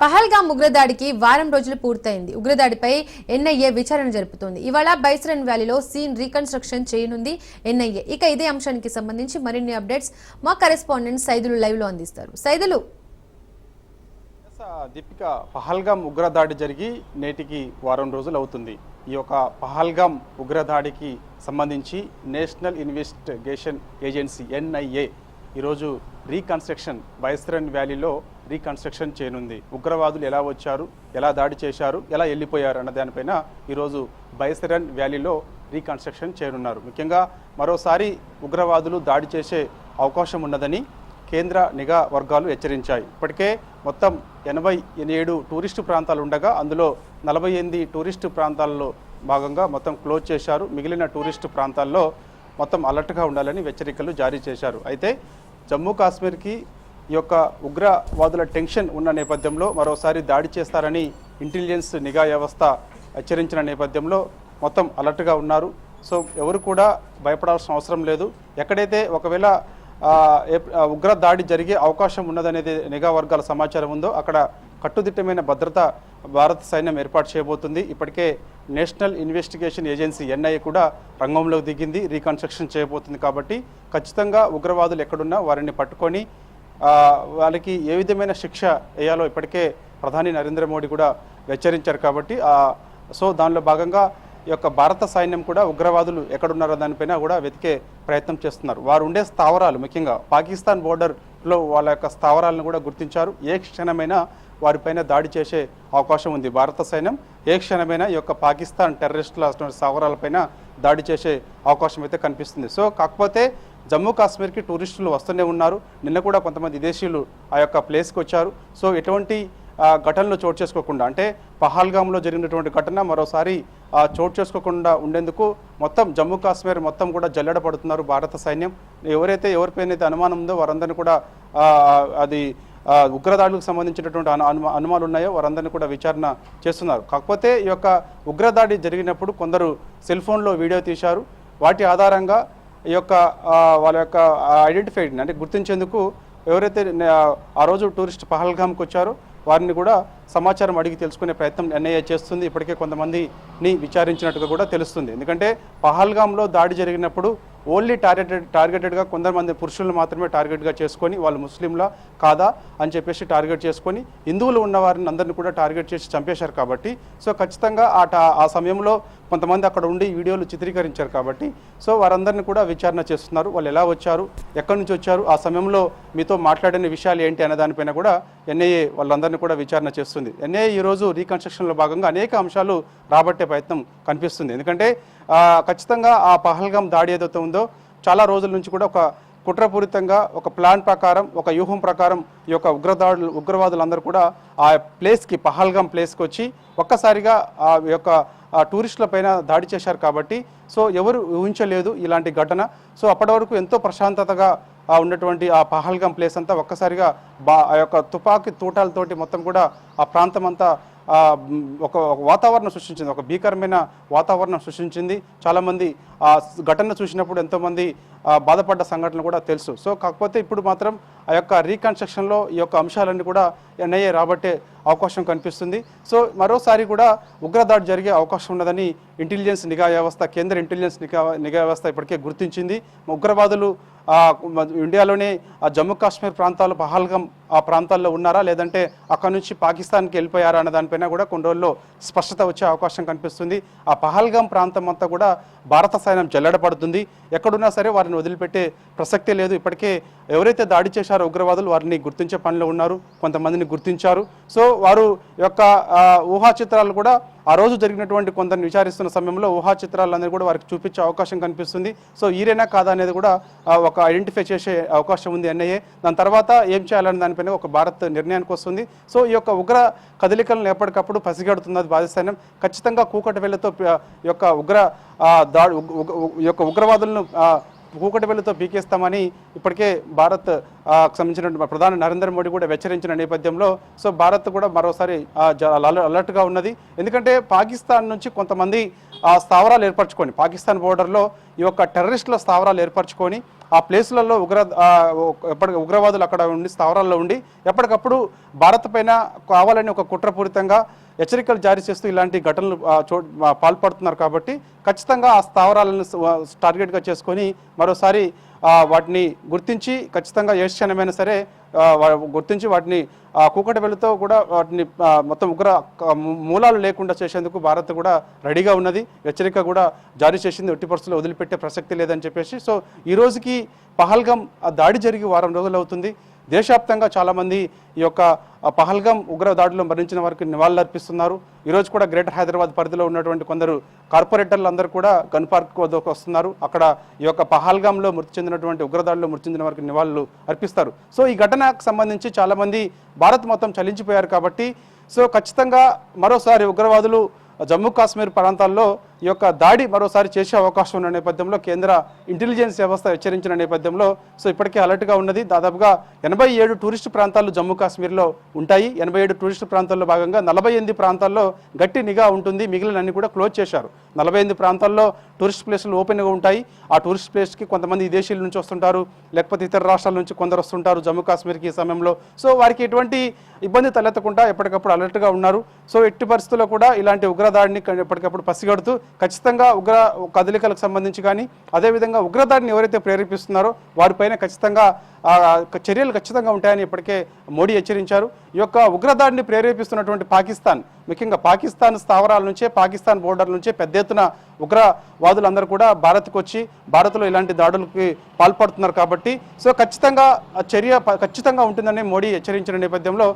పహల్గామ్ ఉగ్రదాడికి వారం రోజులు పూర్తయింది. ఉగ్రదాడిపై ఎన్ఐఏ విచారణ జరుపుతోంది. ఇవాళ బైస్రన్ వ్యాలీలో సీన్ రీకన్స్ట్రక్షన్ చేయనుంది ఎన్ఐఏ. ఇక ఇదే అంశానికి సంబంధించి మరిన్ని అప్డేట్స్ మా కరెస్పాండెంట్ సైదులు లైవ్ లో అందిస్తారు. సైదులు. దీపిక, పహల్గామ్ ఉగ్రదాడి జరిగి నేటికి వారం రోజులు అవుతుంది. ఈ యొక్క పహల్గామ్ ఉగ్రదాడికి సంబంధించి నేషనల్ ఇన్వెస్టిగేషన్ ఏజెన్సీ ఎన్ఐఏ ఈరోజు రీకన్స్ట్రక్షన్ బైస్రన్ వ్యాలీలో రీకన్స్ట్రక్షన్ చేయనుంది. ఉగ్రవాదులు ఎలా వచ్చారు, ఎలా దాడి చేశారు, ఎలా వెళ్ళిపోయారు అన్న దానిపైన ఈరోజు బైస్రన్ వ్యాలీలో రీకన్స్ట్రక్షన్ చేయనున్నారు. ముఖ్యంగా మరోసారి ఉగ్రవాదులు దాడి చేసే అవకాశం ఉన్నదని కేంద్ర నిఘా వర్గాలు హెచ్చరించాయి. ఇప్పటికే మొత్తం 87 టూరిస్టు ప్రాంతాలు ఉండగా అందులో 48 టూరిస్టు ప్రాంతాల్లో భాగంగా మొత్తం క్లోజ్ చేశారు. మిగిలిన టూరిస్టు ప్రాంతాల్లో మొత్తం అలర్ట్గా ఉండాలని హెచ్చరికలు జారీ చేశారు. అయితే జమ్మూ కాశ్మీర్కి ఈ యొక్క ఉగ్రవాదుల టెన్షన్ ఉన్న నేపథ్యంలో మరోసారి దాడి చేస్తారని ఇంటెలిజెన్స్ నిఘా వ్యవస్థ హెచ్చరించిన నేపథ్యంలో మొత్తం అలర్ట్గా ఉన్నారు. సో ఎవరు కూడా భయపడాల్సిన అవసరం లేదు. ఎక్కడైతే ఒకవేళ ఉగ్ర దాడి జరిగే అవకాశం ఉన్నదనేది నిఘా వర్గాల సమాచారం ఉందో అక్కడ కట్టుదిట్టమైన భద్రత భారత సైన్యం ఏర్పాటు చేయబోతుంది. ఇప్పటికే నేషనల్ ఇన్వెస్టిగేషన్ ఏజెన్సీ ఎన్ఐఏ కూడా రంగంలోకి దిగింది, రీకన్స్ట్రక్షన్ చేయబోతుంది. కాబట్టి ఖచ్చితంగా ఉగ్రవాదులు ఎక్కడున్నా వారిని పట్టుకొని వాళ్ళకి ఏ విధమైన శిక్ష వేయాలో ఇప్పటికే ప్రధాని నరేంద్ర మోడీ కూడా హెచ్చరించారు. కాబట్టి సో దానిలో భాగంగా ఈ యొక్క భారత సైన్యం కూడా ఉగ్రవాదులు ఎక్కడున్నారో దానిపైన కూడా వెతికే ప్రయత్నం చేస్తున్నారు. వారు ఉండే స్థావరాలు ముఖ్యంగా పాకిస్తాన్ బోర్డర్లో వాళ్ళ యొక్క స్థావరాలను కూడా గుర్తించారు. ఏ క్షణమైనా వారిపైన దాడి చేసే అవకాశం ఉంది. భారత సైన్యం ఏ క్షణమైనా ఈ యొక్క పాకిస్తాన్ టెర్రరిస్టుల స్థావరాలపైన దాడి చేసే అవకాశం అయితే కనిపిస్తుంది. సో కాకపోతే జమ్మూ కాశ్మీర్కి టూరిస్టులు వస్తూనే ఉన్నారు. నిన్న కూడా కొంతమంది విదేశీయులు ఆ యొక్క ప్లేస్కి వచ్చారు. సో ఎటువంటి ఘటనలు చోటు చేసుకోకుండా, అంటే పహల్గామ్లో జరిగినటువంటి ఘటన మరోసారి చోటు చేసుకోకుండా ఉండేందుకు మొత్తం జమ్మూ కాశ్మీర్ మొత్తం కూడా జల్లెడ పడుతున్నారు భారత సైన్యం. ఎవరిపైన అయితే అనుమానం ఉందో వారందరినీ కూడా అది ఉగ్రదాడులకు సంబంధించినటువంటి అనుమానాలు ఉన్నాయో వారందరినీ కూడా విచారణ చేస్తున్నారు. కాకపోతే ఈ యొక్క ఉగ్రదాడి జరిగినప్పుడు కొందరు సెల్ ఫోన్లో వీడియో తీశారు. వాటి ఆధారంగా ఈ యొక్క వాళ్ళ యొక్క ఐడెంటిఫైడ్ అంటే గుర్తించేందుకు ఎవరైతే ఆ రోజు టూరిస్ట్ పహల్గామ్కి వచ్చారో వారిని కూడా సమాచారం అడిగి తెలుసుకునే ప్రయత్నం ఎన్ఐఏ చేస్తుంది. ఇప్పటికే కొంతమందిని విచారించినట్టుగా కూడా తెలుస్తుంది. ఎందుకంటే పహల్గామ్లో దాడి జరిగినప్పుడు ఓన్లీ టార్గెటెడ్గా కొంతమంది పురుషులను మాత్రమే టార్గెట్గా చేసుకొని వాళ్ళు ముస్లింలా కాదా అని చెప్పేసి టార్గెట్ చేసుకొని హిందువులు ఉన్న వారిని అందరినీ కూడా టార్గెట్ చేసి చంపేశారు. కాబట్టి సో ఖచ్చితంగా ఆ సమయంలో కొంతమంది అక్కడ ఉండి వీడియోలు చిత్రీకరించారు. కాబట్టి సో వారందరినీ కూడా విచారణ చేస్తున్నారు. వాళ్ళు ఎలా వచ్చారు, ఎక్కడి నుంచి వచ్చారు, ఆ సమయంలో మీతో మాట్లాడిన విషయాలు ఏంటి అనే దానిపైన కూడా ఎన్ఐఏ వాళ్ళందరినీ కూడా విచారణ చేస్తుంది. ఎన్ఐఏ ఈరోజు రీకన్స్ట్రక్షన్లో భాగంగా అనేక అంశాలు రాబట్టే ప్రయత్నం కనిపిస్తుంది. ఎందుకంటే ఖచ్చితంగా ఆ పహల్గామ్ దాడి ఏదైతే ఉందో చాలా రోజుల నుంచి కూడా ఒక కుట్రపూరితంగా ఒక ప్లాన్ ప్రకారం ఒక వ్యూహం ప్రకారం ఈ యొక్క ఉగ్రవాదులందరూ కూడా ఆ ప్లేస్కి పహల్గామ్ ప్లేస్కి వచ్చి ఒక్కసారిగా ఆ యొక్క టూరిస్టుల పైన దాడి చేశారు. కాబట్టి సో ఎవరు ఊహించలేదు ఇలాంటి ఘటన. సో అప్పటి వరకు ఎంతో ప్రశాంతతగా ఉన్నటువంటి ఆ పహల్గామ్ ప్లేస్ అంతా ఒక్కసారిగా ఆ యొక్క తుపాకీ తూటాలతోటి మొత్తం కూడా ఆ ప్రాంతం అంతా ఒక వాతావరణం సృష్టించింది, ఒక భీకరమైన వాతావరణం సృష్టించింది. చాలామంది ఆ ఘటన చూసినప్పుడు ఎంతోమంది బాధపడ్డ సంఘటనలు కూడా తెలుసు. సో కాకపోతే ఇప్పుడు మాత్రం ఆ యొక్క రీకన్స్ట్రక్షన్లో ఈ యొక్క అంశాలన్నీ కూడా ఎన్ఐఏ రాబట్టే అవకాశం కనిపిస్తుంది. సో మరోసారి కూడా ఉగ్రదాడి జరిగే అవకాశం ఉన్నదని ఇంటెలిజెన్స్ నిఘా వ్యవస్థ, కేంద్ర ఇంటెలిజెన్స్ నిఘా వ్యవస్థ ఇప్పటికే గుర్తించింది. ఉగ్రవాదులు ఇండియాలోనే ఆ జమ్మూ కాశ్మీర్ ప్రాంతాలు పహల్గామ్ ఆ ప్రాంతాల్లో ఉన్నారా లేదంటే అక్కడ నుంచి పాకిస్తాన్కి వెళ్ళిపోయారా అన్న దానిపైన కూడా కొన్ని రోజుల్లో స్పష్టత వచ్చే అవకాశం కనిపిస్తుంది. ఆ పహల్గామ్ ప్రాంతం అంతా కూడా భారత సైన్యం జల్లెడపడుతుంది. ఎక్కడున్నా సరే వారిని వదిలిపెట్టే ప్రసక్తే లేదు. ఇప్పటికే ఎవరైతే దాడి చేశారో ఉగ్రవాదులు వారిని గుర్తించే పనిలో ఉన్నారు, కొంతమందిని గుర్తించారు. సో వారు యొక్క ఊహా చిత్రాలు కూడా ఆ రోజు జరిగినటువంటి కొందరిని విచారిస్తున్న సమయంలో ఊహా చిత్రాలనేది కూడా వారికి చూపించే అవకాశం కనిపిస్తుంది. సో ఈరేనా కాదా అనేది కూడా ఒక ఐడెంటిఫై చేసే అవకాశం ఉంది ఎన్ఐఏ. దాని తర్వాత ఏం చేయాలనే దానిపైన ఒక భారత్ నిర్ణయానికి వస్తుంది. సో ఈ యొక్క ఉగ్ర కదలికలను ఎప్పటికప్పుడు పసిగడుతున్నది భారత సైన్యం. ఖచ్చితంగా కూకటి వేళ్లతో ఈ యొక్క ఉగ్రవాదులను కూకటి వేళ్లతో పీకేస్తామని ఇప్పటికే భారత్ సంబంధించిన ప్రధాని నరేంద్ర మోడీ కూడా హెచ్చరించిన నేపథ్యంలో సో భారత్ కూడా మరోసారి అలర్ట్గా ఉన్నది. ఎందుకంటే పాకిస్తాన్ నుంచి కొంతమంది స్థావరాలు ఏర్పరచుకొని పాకిస్తాన్ బోర్డర్లో ఈ యొక్క టెర్రరిస్టుల స్థావరాలు ఏర్పరచుకొని ఆ ప్లేసులలో ఉగ్రవాదులు అక్కడ ఉండి స్థావరాల్లో ఉండి ఎప్పటికప్పుడు భారత్ పైన కావాలని ఒక కుట్రపూరితంగా హెచ్చరికలు జారీ చేస్తూ ఇలాంటి ఘటనలు పాల్పడుతున్నారు. కాబట్టి ఖచ్చితంగా ఆ స్థావరాలను టార్గెట్గా చేసుకొని మరోసారి వాటిని గుర్తించి ఖచ్చితంగా ఏ క్షణమైనా సరే గుర్తించి వాటిని కూకటి వెలుతో కూడా వాటిని మొత్తం మూలాలు లేకుండా చేసేందుకు భారత్ కూడా రెడీగా ఉన్నది. హెచ్చరిక కూడా జారీ చేసింది. ఎట్టి పరిస్థితుల్లో వదిలిపెట్టే ప్రసక్తి లేదని చెప్పేసి. సో ఈ రోజుకి పహల్గాం దాడి జరిగి వారం రోజులు అవుతుంది. దేశవ్యాప్తంగా చాలామంది ఈ యొక్క పహల్గాం ఉగ్ర దాడిలో మరణించిన వారికి నివాళులర్పిస్తున్నారు. ఈరోజు కూడా గ్రేటర్ హైదరాబాద్ పరిధిలో ఉన్నటువంటి కొందరు కార్పొరేటర్లు అందరూ కూడా గన్ పార్క్ వద్దకు వస్తున్నారు. అక్కడ ఈ యొక్క పహల్గాంలో మృతి చెందినటువంటి ఉగ్రదాడిలో మృతి చెందిన వారికి నివాళులు అర్పిస్తారు. సో ఈ ఘటనకు సంబంధించి చాలామంది భారత్ మొత్తం చలించిపోయారు. కాబట్టి సో ఖచ్చితంగా మరోసారి ఉగ్రవాదులు జమ్మూ కాశ్మీర్ ప్రాంతాల్లో ఈ యొక్క దాడి మరోసారి చేసే అవకాశం ఉన్న నేపథ్యంలో కేంద్ర ఇంటెలిజెన్స్ వ్యవస్థ హెచ్చరించిన నేపథ్యంలో సో ఇప్పటికే అలర్ట్గా ఉన్నది. దాదాపుగా 87 టూరిస్టు ప్రాంతాలు జమ్మూ కాశ్మీర్లో ఉంటాయి. 87 టూరిస్టు ప్రాంతాల్లో భాగంగా 48 ప్రాంతాల్లో గట్టి నిఘా ఉంటుంది. మిగిలినన్ని కూడా క్లోజ్ చేశారు. 48 ప్రాంతాల్లో టూరిస్ట్ ప్లేసులు ఓపెన్గా ఉంటాయి. ఆ టూరిస్ట్ ప్లేస్కి కొంతమంది విదేశీయుల నుంచి వస్తుంటారు, లేకపోతే ఇతర రాష్ట్రాల నుంచి కొందరు వస్తుంటారు జమ్మూ కాశ్మీర్కి ఈ సమయంలో. సో వారికి ఎటువంటి ఇబ్బంది తలెత్తకుండా ఎప్పటికప్పుడు అలర్ట్గా ఉన్నారు. సో ఎట్టి పరిస్థితుల్లో కూడా ఇలాంటి ఉగ్రదాడిని ఎప్పటికప్పుడు పసిగడుతూ ఖచ్చితంగా ఉగ్ర కదలికలకు సంబంధించి కానీ అదేవిధంగా ఉగ్రదాడిని ఎవరైతే ప్రేరేపిస్తున్నారో వారిపైన ఖచ్చితంగా చర్యలు ఖచ్చితంగా ఉంటాయని ఇప్పటికే మోడీ హెచ్చరించారు. ఈ యొక్క ఉగ్రదాడిని ప్రేరేపిస్తున్నటువంటి పాకిస్తాన్, ముఖ్యంగా పాకిస్తాన్ స్థావరాల నుంచే, పాకిస్తాన్ బోర్డర్ నుంచే పెద్ద ఎత్తున ఉగ్రవాదులందరూ కూడా భారత్కు వచ్చి భారత్లో ఇలాంటి దాడులకి పాల్పడుతున్నారు. కాబట్టి సో ఖచ్చితంగా చర్య ఖచ్చితంగా ఉంటుందని మోడీ హెచ్చరించిన నేపథ్యంలో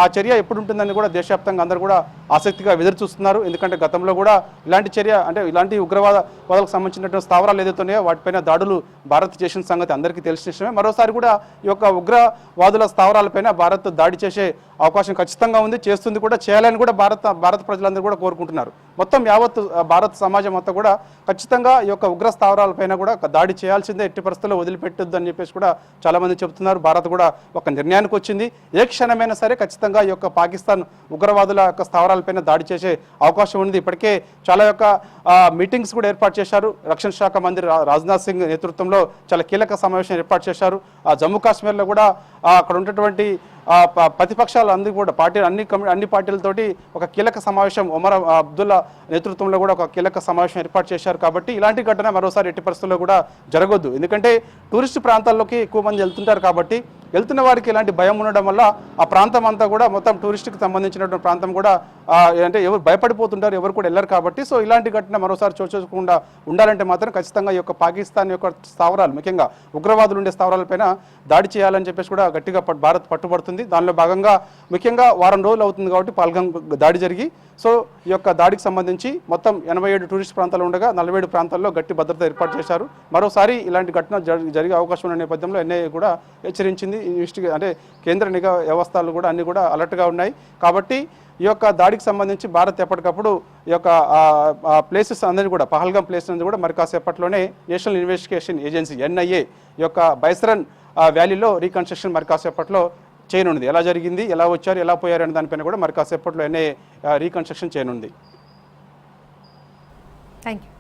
ఆ చర్య ఎప్పుడు ఉంటుందని కూడా దేశవ్యాప్తంగా అందరూ కూడా ఆసక్తిగా ఎదురు చూస్తున్నారు. ఎందుకంటే గతంలో కూడా ఇలాంటి చర్య అంటే ఇలాంటి ఉగ్రవాదాలకు సంబంధించినటువంటి స్థావరాలు ఏదైతున్నాయో వాటిపైన దాడులు భారత్ చేసిన సంగతి అందరికీ తెలిసిన విషయమే. మరోసారి కూడా ఈ యొక్క ఉగ్రవాదుల స్థావరాలపైన భారత్ దాడి చేసే అవకాశం ఖచ్చితంగా ఉంది, చేస్తుంది కూడా, చేయాలని కూడా భారత ప్రజలందరూ కూడా కోరుకుంటున్నారు. మొత్తం యావత్ భారత సమాజం అంతా కూడా ఖచ్చితంగా ఈ యొక్క ఉగ్ర స్థావరాలపైన కూడా దాడి చేయాల్సిందే, ఎట్టి పరిస్థితుల్లో వదిలిపెట్టొద్దు అని చెప్పేసి కూడా చాలామంది చెబుతున్నారు. భారత్ కూడా ఒక నిర్ణయానికి వచ్చింది. ఏ క్షణమైనా సరే ఖచ్చితంగా ఈ యొక్క పాకిస్తాన్ ఉగ్రవాదుల యొక్క స్థావరాలపైన దాడి చేసే అవకాశం ఉంది. ఇప్పటికే చాలా యొక్క మీటింగ్స్ కూడా ఏర్పాటు చేశారు. రక్షణ శాఖ మంత్రి రాజ్నాథ్ సింగ్ నేతృత్వంలో చాలా కీలక సమావేశం ఏర్పాటు చేశారు. జమ్మూ కాశ్మీర్లో కూడా అక్కడ ఉన్నటువంటి ప్రతిపక్షాలు అందరూ కూడా అన్ని పార్టీలతోటి ఒక కీలక సమావేశం ఒమర్ అబ్దుల్లా నేతృత్వంలో కూడా ఒక కీలక సమావేశం ఏర్పాటు చేశారు. కాబట్టి ఇలాంటి ఘటన మరోసారి ఎట్టి పరిస్థితుల్లో కూడా జరగొద్దు. ఎందుకంటే టూరిస్ట్ ప్రాంతాల్లోకి ఎక్కువ మంది వెళ్తుంటారు. కాబట్టి వెళ్తున్న వారికి ఇలాంటి భయం ఉండడం వల్ల ఆ ప్రాంతం అంతా కూడా మొత్తం టూరిస్ట్కి సంబంధించినటువంటి ప్రాంతం కూడా అంటే ఎవరు భయపడిపోతుంటారు, ఎవరు కూడా వెళ్ళరు. కాబట్టి సో ఇలాంటి ఘటన మరోసారి చోచుకోకుండా ఉండాలంటే మాత్రం ఖచ్చితంగా ఈ యొక్క పాకిస్తాన్ యొక్క స్థావరాలు, ముఖ్యంగా ఉగ్రవాదులు ఉండే స్థావరాలపైన దాడి చేయాలని చెప్పేసి కూడా గట్టిగా భారత్ పట్టుబడుతుంది. దానిలో భాగంగా ముఖ్యంగా వారం రోజులు అవుతుంది కాబట్టి పహల్గాం దాడి జరిగి. సో ఈ యొక్క దాడికి సంబంధించి మొత్తం 87 టూరిస్ట్ ప్రాంతాలు ఉండగా 47 ప్రాంతాల్లో గట్టి భద్రత ఏర్పాటు చేశారు. మరోసారి ఇలాంటి ఘటన జరిగే అవకాశం ఉన్న నేపథ్యంలో ఎన్ఐఏ కూడా హెచ్చరించింది. అంటే కేంద్ర నిఘా వ్యవస్థలు కూడా అన్ని కూడా అలర్ట్గా ఉన్నాయి. కాబట్టి ఈ యొక్క దాడికి సంబంధించి భారత్ ఎప్పటికప్పుడు ఈ యొక్క ప్లేసెస్ అందరినీ కూడా పహల్గాం ప్లేస్ అనేది కూడా మరి కాసేపట్లోనే నేషనల్ ఇన్వెస్టిగేషన్ ఏజెన్సీ ఎన్ఐఏ ఈ యొక్క బైసరన్ వ్యాలీలో రీకన్స్ట్రక్షన్ మరి కాసేపట్లో చేయనుంది. ఎలా జరిగింది, ఎలా వచ్చారు, ఎలా పోయారు అనే దానిపైన కూడా మరి కాసేపట్లో ఎన్ఐఏ రీకన్స్ట్రక్షన్ చేయనుంది. Thank you.